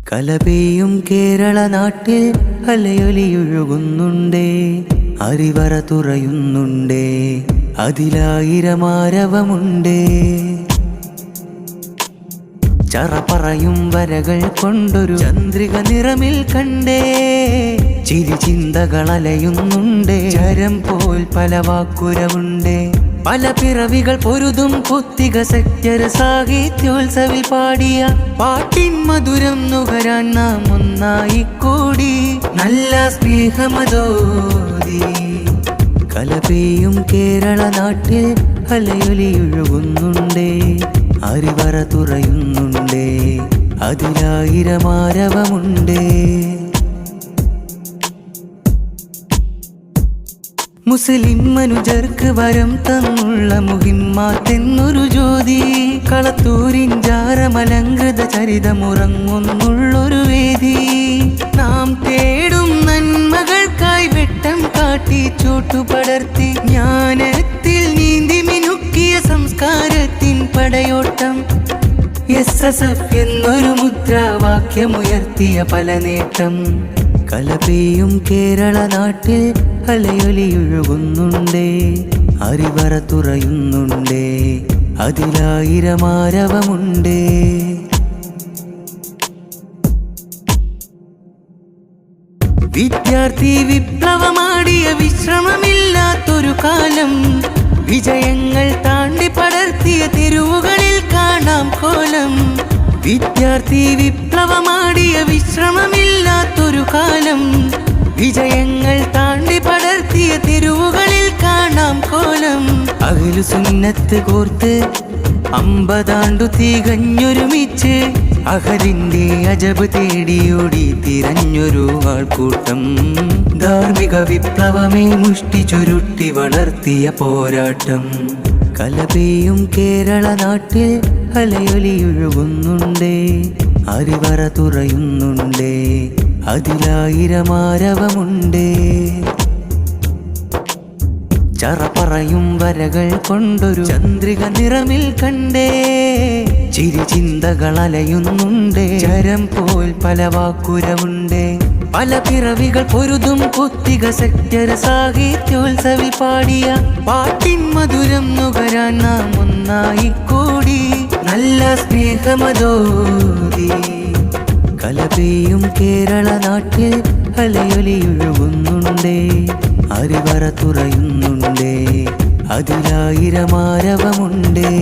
കലപെയ്യും കേരള നാട്ടിൽ അലയൊലിയൊഴുകുന്നുണ്ടേ, അരിവറ തുറയുന്നുണ്ടേ, അതിലായിരമാരവമുണ്ടേ. ചറപറയും വരകൾ കൊണ്ടൊരു ചന്ദ്രിക നിറമിൽ കണ്ടേ, ചിരി ചിന്തകൾ അലയുന്നുണ്ടേ, ചരം പോൽ പല വാക്കുരവുണ്ടേ. പല പിറവികൾ പൊരുതും കുത്തിക സെക്ടർ സാഹിത്യോത്സവിൽ പാടിയ പാട്ടിൻ മധുരം നുകരാൻ നാം ഒന്നായി കൂടി, നല്ല സ്നേഹമതോതി. കലപെയ്യും കേരള നാട്ടിൽ അലയൊലിയൊഴുകുന്നുണ്ടേ, അരിവറ തുറയുന്നുണ്ടേ, അതിലായിരമാരവമുണ്ടേ. മുസ്ലിം മനുജർക്ക് വരം തന്നുള്ള മുഹിമ്മാത്തെന്നൊരു ജ്യോതി, കളത്തൂരിൻ ജാരമലങ്കൃത ചരിതമുറങ്ങുന്നുള്ളൊരു വേദി. നാം തേടും നന്മകൾക്കായി വെട്ടം കാട്ടി ചൂട്ടുപടർത്തി, ജ്ഞാനത്തിൽ നീന്തി മിനുക്കിയ സംസ്കാരത്തിൻ പടയോട്ടം. SSF എന്നൊരു മുദ്രാവാക്യമുയർത്തിയ പല നേട്ടം. കലപെയ്യും കേരള നാട്ടിൽ അലയൊലിയൊഴുകുന്നുണ്ടേ, അരിവറ തുറയുന്നുണ്ടേ, അതിലായിരമാരവമുണ്ടേ. വിദ്യാർത്ഥി വിപ്ലവമാടിയ വിശ്രമമില്ലാത്തൊരു കാലം, വിജയങ്ങൾ താണ്ടി പടർത്തിയ തെരുവുകളിൽ കാണാം കോലം. വിദ്യാർത്ഥി വിപ്ലവമാടിയ വിശ്രമമില്ലാത്തൊരു കാലം, വിജയങ്ങൾ താണ്ടി പടർത്തിയ തെരുവുകളിൽ കാണാം കോലം. അഹ്ലു സുന്നത്ത് കോർത്ത് 50 ആണ്ടു തികഞ്ഞൊരുമിച്ച്, അഹദിന്റെ അജബ് തേടിയോടി തിരഞ്ഞൊരു ആൾക്കൂട്ടം. ധാർമ്മിക വിപ്ലവമേ മുഷ്ടി ചുരുട്ടി വളർത്തിയ പോരാട്ടം. കലപെയ്യും കേരള നാട്ടിൽ അലയൊലിയൊഴുകുന്നുണ്ടേ, അരിവറ തുറയുന്നുണ്ടേ, അതിലായിരമാരവമുണ്ടേ. ചറപറയും വരകൾ കൊണ്ടൊരു ചന്ദ്രിക നിറമിൽ കണ്ടേ, ചിരി ചിന്തകൾ അലയുന്നുണ്ടേ, ചരം പോൽ പല വാക്കുരവുണ്ടേ. പല പിറവികൾ പൊരുതും കുത്തിക സെക്ടർ സാഹിത്യോത്സവിൽ പാടിയ പാട്ടിൻ മധുരം നുകരാൻ നാം ഒന്നായി കൂടി, നല്ല സ്നേഹമതോതി. കലപെയ്യും കേരള നാട്ടിൽ അലയൊലിയൊഴുകുന്നുണ്ടേ, അരിവറ തുറയുന്നുണ്ടേ, അതിലായിരമാരവമുണ്ടേ.